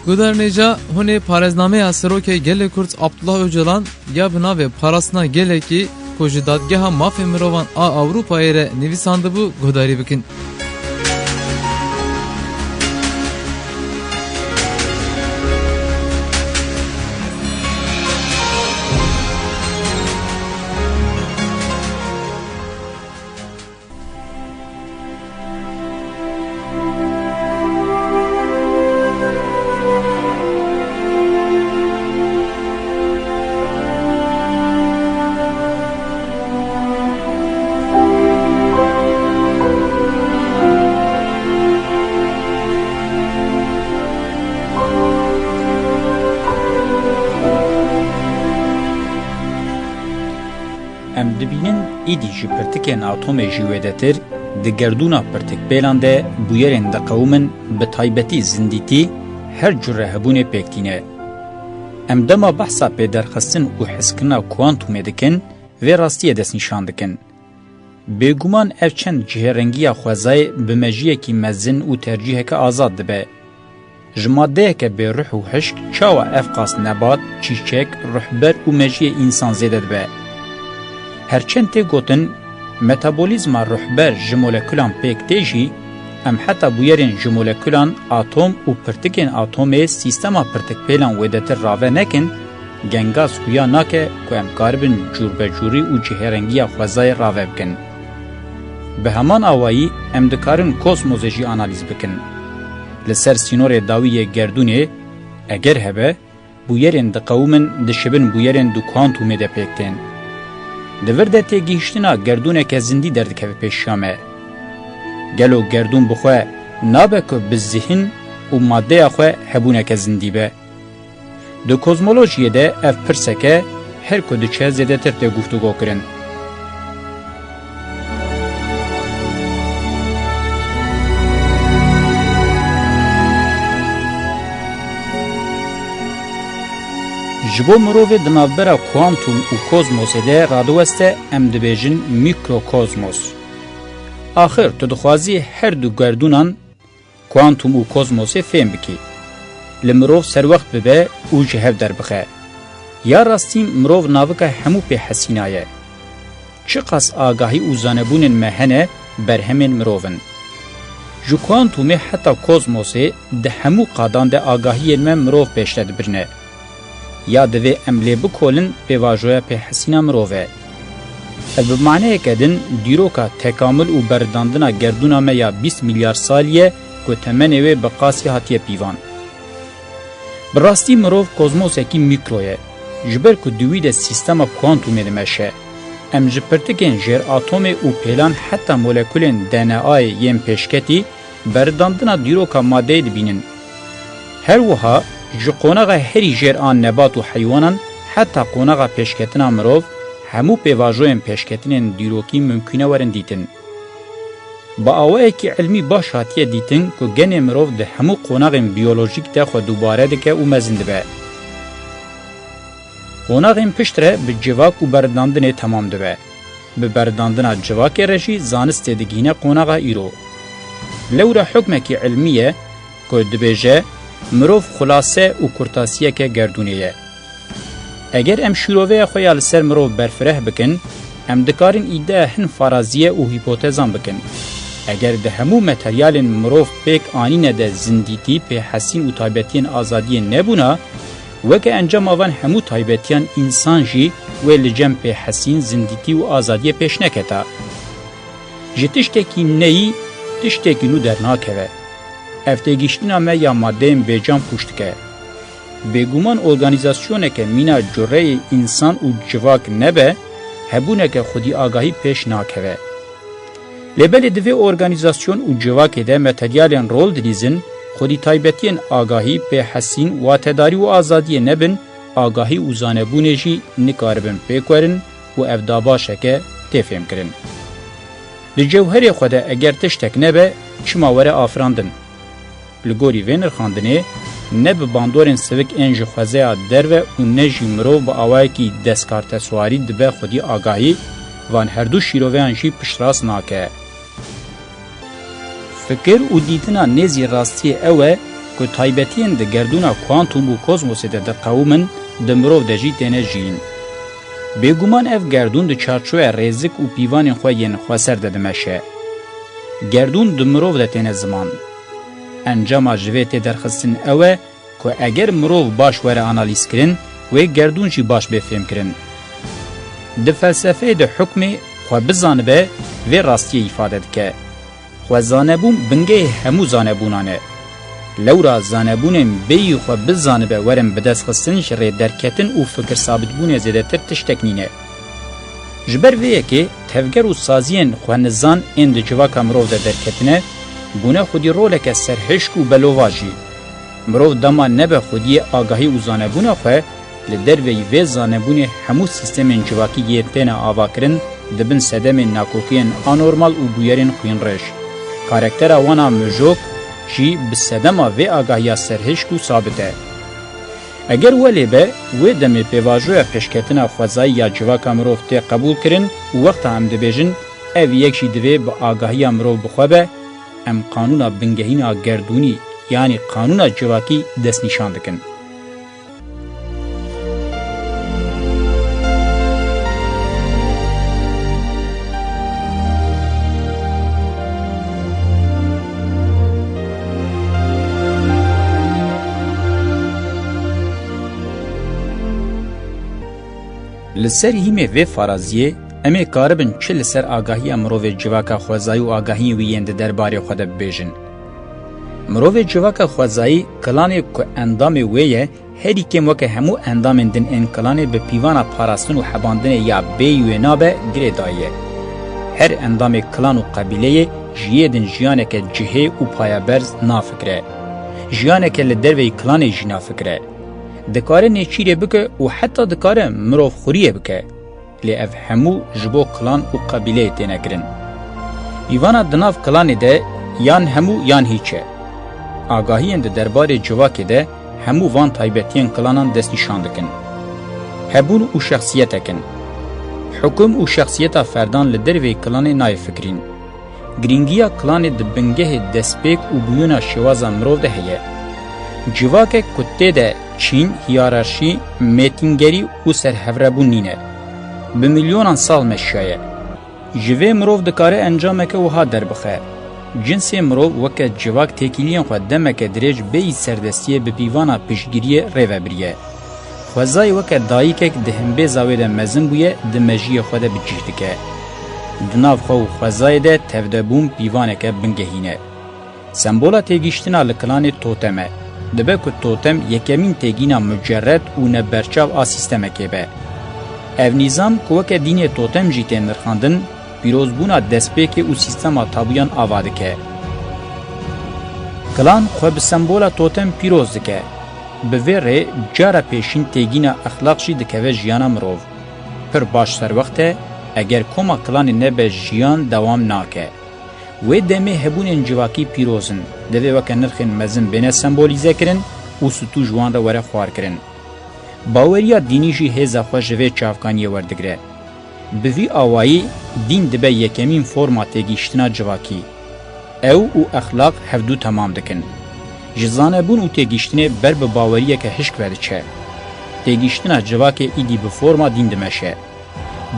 Guderneca hune parezname asroke gele Kurt Abdullah Öcalan ya bina ve parasına gele ki koju dadgeha mafya mirovan a Avrupa ere nivisandı bu gudari bikin. Em dibînin êdî ji pirtikên atomê jî wêdetir, di gerdûna pirtikbêlan de bûyerên diqewmin bi taybetî zindîtî her cure hebûnê pêktîne. Em dema behsa pêderxistin û hezkirina kuantumê dikin, vê rastiyê destnîşan dikin. Bêguman ev çend cihêrengiya xwezayê bi mejiyekî mezin û tercîheke azad dibe. Ji maddeyeke bêruh û hişk, çawa ev qas nebat, çîçek, ruhber û mejiyê însan zêde dibe. Herçend tê gotin, metabolîzma ruhber ji molekûlan pêk tê jî, em heta bûyerên ji molekûlan atom û pirtikên atomê sîstema pirtikpêlan wêdetir rave nekin, genga xuya nake ku em karibin cûrbecûrî û cihêrengiya xwezayê rave bikin. Bi heman awayî em dikarin kosmosê jî analîz bikin. Li ser sînorê dawiyê gerdûnê, eger hebe, bûyerên diqewmin dişibin bûyerên du kuantumê de pêk tên. Di vir de têgihiştina gerdûneke zindî derdikeve pêşiya me. Gelo gerdûn bi xwe nabe ku bi zihin û maddeya xwe hebûneke zindî be. Di kozmolojiyê de ev pirseke her ku diçe zêdetir tê guftûgo kirin. Ji bo mirovê di navbera kuantum û kozmosê de radiweste em dibêjin mikrokozmos. Axir tu dixwazî her du gerdûnan kuantum û kozmosê fêm bikî. Li mirov serwext bibe û ji hev derbixe. Ya rastî mirov navika hemû pêhesîna ye. Çi qas agahî û zanebûnên me hene berhemên mirovin. Ji kuantumê heta kozmosê di hemû qadan de agahiyên me mirov pêşte dibirine. Ya divê em lê bikolin pêvajoya pêhesîna mirov e. Ev bi maneyeke din dîroka tekamül û berdandina gerdûna me ya 20 milyar salî ku temenê wê bi qasî hatiye pîvan. Bi rastî mirov kozmosekî mîkro ye. Ji ber ku di wî de sîstema kuantumê dimeşe. Em ji pirtikên jêr atomê û pêlan heta molekulên DNAyê yên pêşketî berdandina dîroka maddeyê dibînin. Her wiha ji qonaxa herî jêr an nebat û heywanan heta qonaxa pêşketina mirov hemû pêvajoyên pêşketinên dîrokî mümkün e werin dîtin. Bi awayekî ilmî baş hatiye dîtin ku genê mirov di hemû qonaxên biyolojîk de xwe dubare dike û mezin dibe. Qonaxên pişt re bi civak û berdandinê temam dibe. Bi berdandina civakê re jî zanistê digîne qonaxa îro. Lewra hukmekî ilmî ye ku dibêje mirov xulase û kurtasiyeke gerdûnê ye. Eger em şîroveya xwe ya li ser mirov berfireh bikin, em dikarin îdeya hin faraziye û hîpotezan bikin. Eger di hemû materyalên mirov pêk anîne de zindîtî, pêhesîn û taybetiyên azadiyê nebûna, weke encama van hemû taybetiyan însan jî wê li cem pêhesîn, zindîtî û azadiyê pêş neketa. Ji tiştekî neyî, tiştekî nû dernakeve. Ev têgihiştina me ya maddeyên bêcan pûç dike. Bêguman organizasyoneke mîna cureyê însan û civak nebe, hebûneke xwedî agahî pêş nakeve. Lêbelê divê organizasyon û civakê de materyalên rol dilîzin, xwedî taybetiyên agahî, pêhesîn, watedarî û azadiyê nebin, agahî û zanebûnê jî nikaribin pêk werin û ev dabaşeke tê fêmkirin. Li cewherê xwe de eger tiştek nebe, çima were afirandin. Li gorî vê nirxandinê, ne bi bandorên sivik ên ji xwezeya derve û ne jî mirov bi awayekî destkarteswarî dibe xwedî agahî, van her du şîroveyan jî piştrast nake. Fikir û dîtina nêzî rastiyê ew e که تایبتین ده گردونا کوانتوم و کوزموس ده قومن ده مرو ده جی تینه جین. بگومان اف گردون ده چارچوه ریزک و پیوان خوین خواسر ده دمشه. گردون ده مرو ده تینه زمان. انجام جویت درخستن اوه که اگر مرو باش وره آنالیز کرن و گردون جی باش بفهم کرن. ده فلسفه ده حکم خو بزانبه و راستی ifade دکه. خو زانبون بنگه همو زانبونانه. لورا زانبونن بی خو بزانبه ورم بدست خستن شره درکتن و فکر ثابت بونه زیده تر تشتکنینه. جبر ویه که تفگر و سازین خو نزان اند جواکا مروف ده درکتنه بونه خودی رولک سرحشک و بلوواجی. مروف دما نبه خودی آگاهی و زانبونه خو لدروی و زانبونه همو سیستم جواکی یتین آوا کرن دبن سدم ناکوکین آنورمال و بویرین خوین رش. کارکتر وانا مجوک جی بسدما و آگاهی سرهشک و ثابته. اگر ولی به و دمی پیواجوی پشکتنا خوزایی یا جواکا مروف تی قبول کرن و وقت هم دبیجن او یکشی دوی با آگاهی مروف بخوابه ام قانونا بنگهینا گردونی یعنی قانونا جواکی دست نشان دکن. لسر هیمه و فرازیه امی کاربن چه لسر آگاهی مروف جواکا خوزایی و آگاهی ویند درباره خود ببیجن. مروف جواکا خوزایی کلانه که اندام ویه هری کم وکه همو اندام دن این کلانه به پیوانا پاراستن و حباندن یا بیوی نابه گره دایه. هر اندام کلان و قبیله جیه دن جیانه که جهه و پایا برز نافکره. جیانه که لدروی کلانه جی نافکره. دکاره نیچیره بکه و حتی دکاره مروف خوریه بکه لی اف همو جبو کلان و قبیله تینه کرن. ایوانا دناف کلانه ده یان همو یان هیچه. آگاهی ده درباره جواکه ده همو وان تایبتین کلانان دست نشان دکن. هبون و شخصیت کن. حکم و شخصیت فردان لدروی کلانه نای فکرین. گرینگیا کلانه ده بنگه دسپیک و بیونا شوازا مروف ده هیه. جواکه کته ده چین، هیارارشی، میتینگری و سرهوربون نینه. به میلیونان سال مشایه. جوه مروف دکاره انجامه که وها در بخه. جنس مروف وکه جواک تکیلین خود دمک دریج بی سردستیه به پیوانا پشگیریه ریوه بریه. خوزای وکه دایی که دهم بی زاوی ده مزن بویه ده مجیه خود بجیشده که. دناف خو خوزای ده تفده بوم پیوانه که بنگهینه. سمبولا تیگیشتنا لکلان توتمه. دبه که توتم یکمین تگینا مجرد و نبرچاو آ سیستمه که به. او نظام که دین توتم جیتین نرخاندن پیروزبونا دسپیک و سیستما تابویان آواده که. کلان خواه به سمبولا توتم پیروز دکه. به ویره جارا پیشین تگینا اخلاق جی دکوه جیانا مروف. پر باش سر وقته اگر کما کلان نبه جیان دوام ناکه. و دمه هبون انجواکی پیروزن دوی وکه نرخین مزن بینه سمبولیزه کرن و ستو جوان را وره خوار کرن. باوریا دینی جی هزا خواه جوه چافکانی وردگره. بوی آوائی دین دبه یکمین فرما تگیشتنا جواکی. او و اخلاق هفدو تمام دکن. جزانه بون و تگیشتنه بر به باوریه که هشک وده چه. تگیشتنا جواکی ایدی به فرما دین دمشه.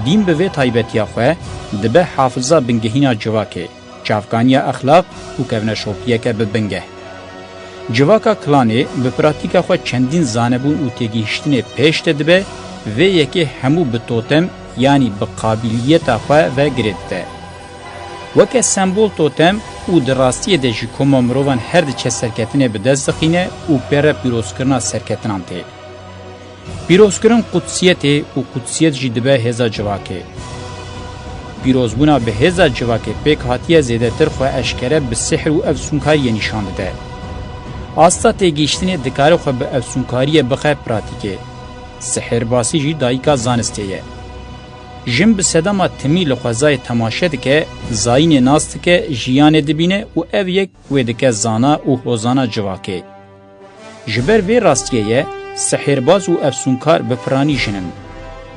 دین به وی تایبتیا خواه دبه حافظه بنگهینا جواکی. چافکانیا اخلاق و کونه شوپیه که ببنگه. جواکا کلانه به پراتیکا خود چندین زانبون و تگیشتن پیش دبه و یکی همو به توتم یعنی به قابلیت خود و گرده. وکه سمبول توتم و دراستی ده جکوما مروان هر ده چه سرکتنه به دست دخینه و پر پیروز کرنا سرکتنان ته. پیروز کرن قدسیت و قدسیت جدبه هزا جواکه. پیروزبونا به هزا جواکه پیک هاتیه زیده تر خواه اشکره به سحر و افسونکاری نشان ده. آستا تیگیشتنی دکاره خواه به افسونکاری بخواه پراتیکه. سحر باسی جی دایکا زانستیه. جن به صداما تمیل خوزای تماشه دکه زاین ناست که جیان دبینه و او یک ویدکه زانا و حوزانا جواکه. جبر وی راستیه سحرباز و افسونکار بپرانی جنن.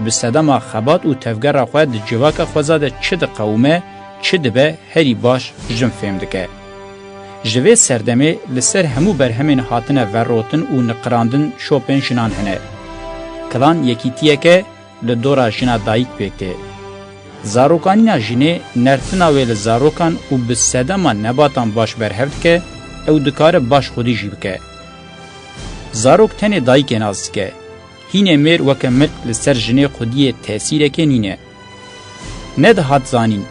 به صداما خبات و تفگر را خواهد جواکه خوزاده چه ده قومه چه ده به هری باش جن فهم دکه. جوه سردمه لسر همو برهمین هاتنه وروتن و نقراندن شوپن جنان هنه. کلان یکیتیه که لدورا جنا دایک بکته. زاروکانینا جنه نرتنا ویل زاروکان و بسدما نباتان باش برهفت که او دکار باش خودی جیب که. زاروک تنه دایک ناز که. هینه میر وکمل لسر جنه خودی تأثیره که نینه. ندهات زانین.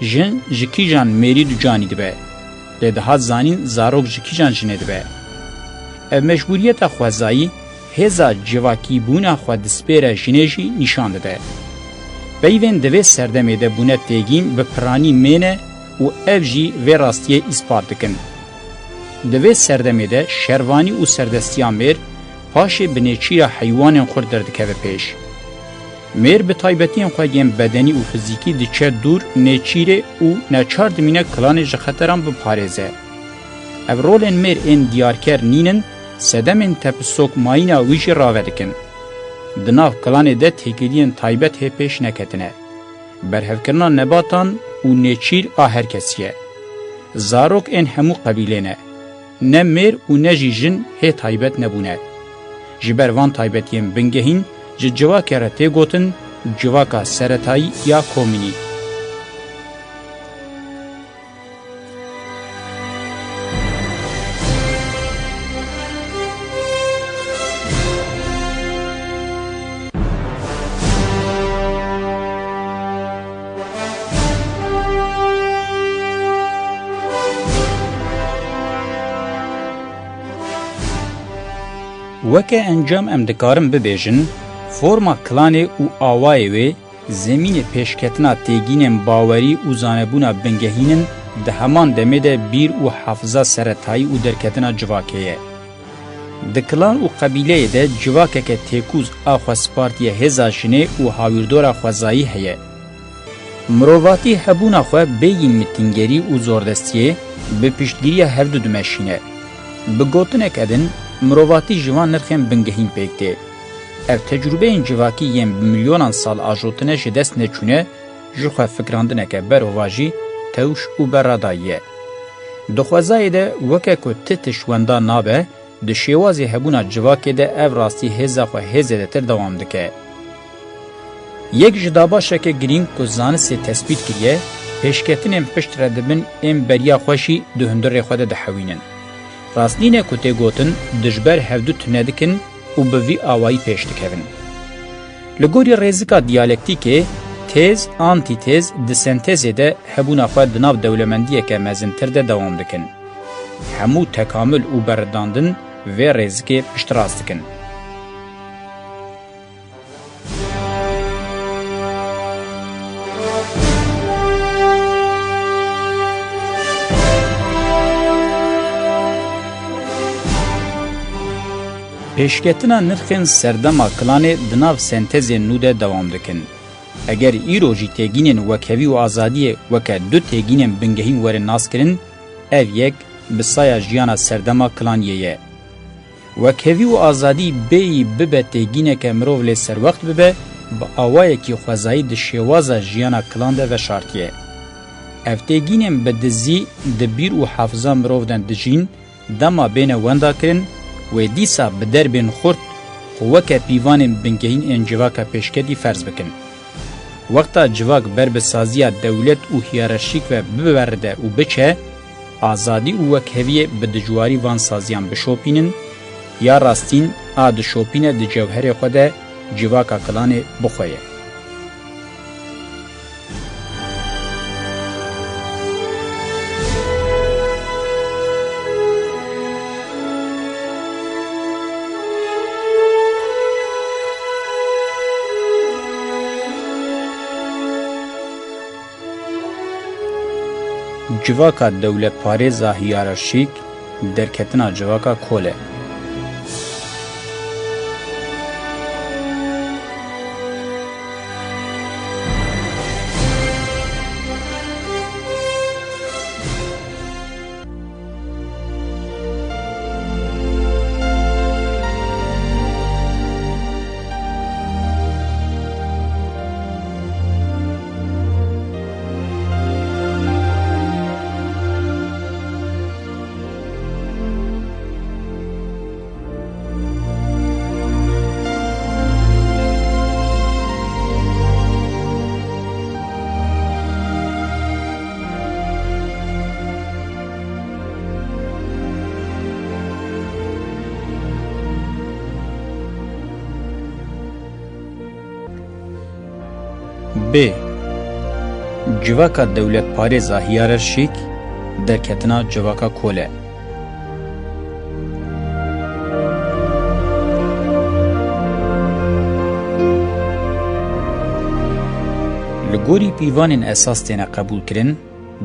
جن جکی جان میری دو جانی دبه. لدهات زانین زاروک جکی جان جنه دبه. او مجبوریت خوزایی هزا جواکی بونا خود دسپیره جنه جی نشان ده. بیوین دوی سردمه ده بونه تیگین به پرانی مینه و او جی وی راستیه اثبات دکن. دوی سردمه ده شروانی و سردستیان میر پاشه بنیچیر حیوان خورد دردکه پیش. میر به تایبتین خواهیم بدنی و فیزیکی دیچه دور نیچیره و نچار دمینه کلان جخطران بپارزه. او رولن میر این دیارکر نینن سدمن تپسوک ماینا ویجی راوه دکن. دناف کلان ده تیکیدین تایبت هی پیش نکتنه. برهفکرنا نباتان و نیچیر آهر کسیه. زاروک این همو قبیله نه. نه میر و نه جیجن هی تایبت نبونه. جبر وان تایبتیم بنگهین جواکه را تی گوتن جواکه سرطایی یا کومینی. وکه انجام ام دکارم ببیجن فرما کلانه او آوای وی زمین پیشکتنا تیگین باوری او زانبونا بنگهینن ده همان دمه ده بیر او حافظه سرطایی او درکتنا جواکیه. ده کلان او قبیله ده جواکه که تیکوز آخوا سپارتیه هزاشنه او هاویردورا خوزایی هیه. مروواتی هبونا خوا بیگین متنگری او زوردستیه به پیشگیری هفدو دمشینه. بگوتنک ادن مروواتی جوان نرخیم بنگهین پیکته. او تجربه این جواکی یم بمیلیونان سال آجوتنه جدست نچونه جوخه فکراندنه که برواجی توش او براداییه. دخوازای ده وکه که تتش وندا نابه ده شیوازی هبونا جواکی ده او راستی هزا خو هزه ده تر دوام دکه. یک جداباشه که گرین که زانسی تثبیت کریه پیشکتن ام پشت ردبن ام بریا خوشی ده هندر خود ده حوینن. راستینه کتی گوتن دجبر هفدو تندکن و به وی آوائی پیش دکن. لگوری ریزکا دیالکتیکه تیز، آنتی تیز، دسنتیزه ده هبونا خواهد دناو دولمندیه که مزنتر ده دوام دکن. همو تکامل و برداندن و ریزکه پشتراز دکن. پیشکتنا نرخین سردما کلانه دناو سنتزی نوده دوام دکن. اگر ایرو جی تیگینن وکوی و آزادی وکه دو تیگینن بنگهین ور ناس کرن، او یک بسایا جیانا سردما کلانیه. وکوی و آزادی بی ببه تیگینه که مروو لی سر وقت ببه با آوائه کی خوزایی ده شیوازا جیانا کلانده و شارتیه. او تیگینن بدزی دبیر و حافظه مروو دن دجین دما بین وندا کرن و دیسا به دربین خورد وکه پیوان بنگهین این جواکا پیشکدی فرض بکن. وقتا جواک بر بسازی دولت و هیرارشیک و ببرده و بچه آزادی و وکهوی به دجواری وان سازیان بشوپینن یا راستین آد شوپینه د جوهر خود جواکا کلانه بخویه. جواکا دولت پارێزا هیرارشیک دەرکەتنا جواکا کۆلە. B. Civaka devlet parêza hiyerarşîk derketina civaka kole. Li gorî pîvanên esas têne qebûlkirin,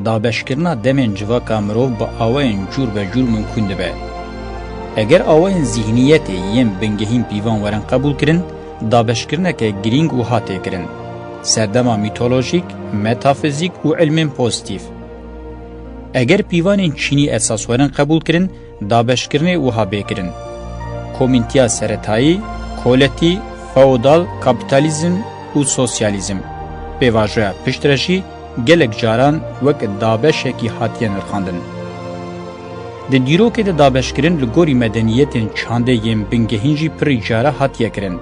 dabeşkirina demên civaka mirov bi awayên cûr ve cûr mümkün dibe. Eger awayên zihniyetê yên bingehîn pîvan werin qebûlkirin, dabeşkirineke girîng û hatê kirin. Serdema mitolojik, metafizik û ilmên pozitif. Eger pîvanên çînî esas werin qebûlkirin, dabeşkirinê wiha bêkirin. Komîntiya seretayî, koletî, feodal, kapitalizm û sosyalizm. Pêvajoya pişt re jî gelek caran wek dabeşekî hatiye nirxandin. Di dîrokê de dabeşkirin li gorî medeniyetên çandê yên bingehîn jî pirî cara hatiye kirin.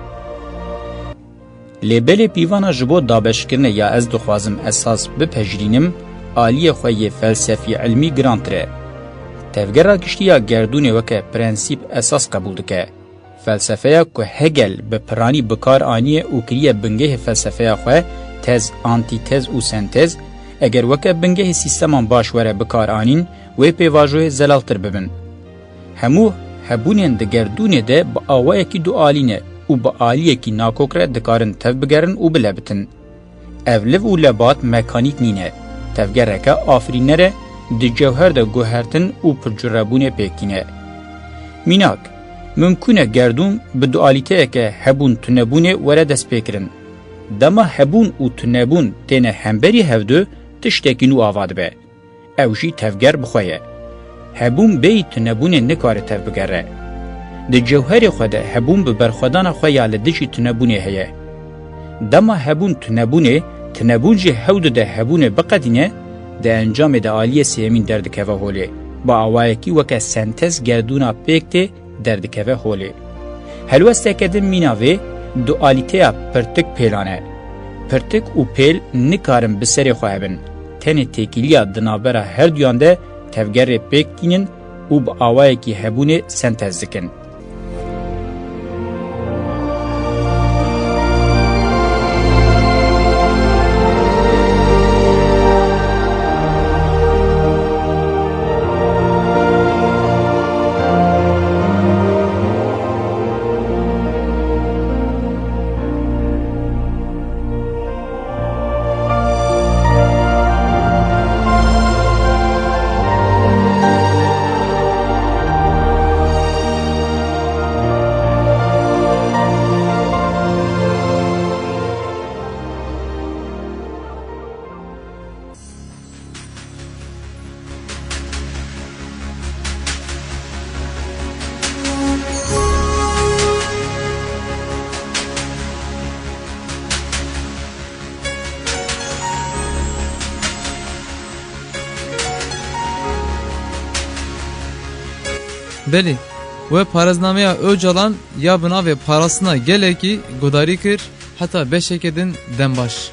Lêbelê pîvana ji bo dabeşkirinê ya ez dixwazim esas bipejirînim, aliyê xwe yê felsefî ilmî girantir e. Tevgera giştiya gerdûnê weke prensîp esas qebûl dike. Felsefeya ku Hegel bi piranî bikar aniye û kiriye bingehê felsefeya xwe tez, antitez û sentez, eger weke bingehê sîsteman baş were bikar anîn, wê pêvajoyê zelaltir bibin. Hemû hebûnên di gerdûnê de bi awayekî dualîne û bi aliyekî nakokre dikarin tev bigerin û bilebitin. Ev liv û lebat mekanîk nîne. Tevgereke afrînere di cewher de guhertin û pircûrebûnê pêkîne. Mînak, mümkün e gerdûn bi dualiteyeke hebûn tunebûnê were dest pêkirin. Dema hebûn û tunebûn têne hemberî hevdû tiştekî nû ava dibe. Ew jî tevger bixwe ye. Hebûn bêyî tunebûnê nikare tev bigere. Di cewherê xwe de hebûn bi berxwedana xwe ya li dijî tunebûnê heye. Dema hebûn tunebûnê, tunebûn jî hewd de hebûnê biqedîne, di encamê de aliyê sêmîn derdikeve holê. Bi awayekî weke sentez gerdûna pêk tê derdikeve holê. Helwesteke din mîna vê, dualiteya pirtik pêlane. Pirtik û pêl nikarin bi serê xwe hebin. Tenê têkiliya di navbera her duyan de tevgerê pêk kînin û bi awayekî hebûnê sentez dikin. Belî, we parêznameya Öcalan ya bina ve parasına gelekî gudarî kir, heta beşeke din dembaş.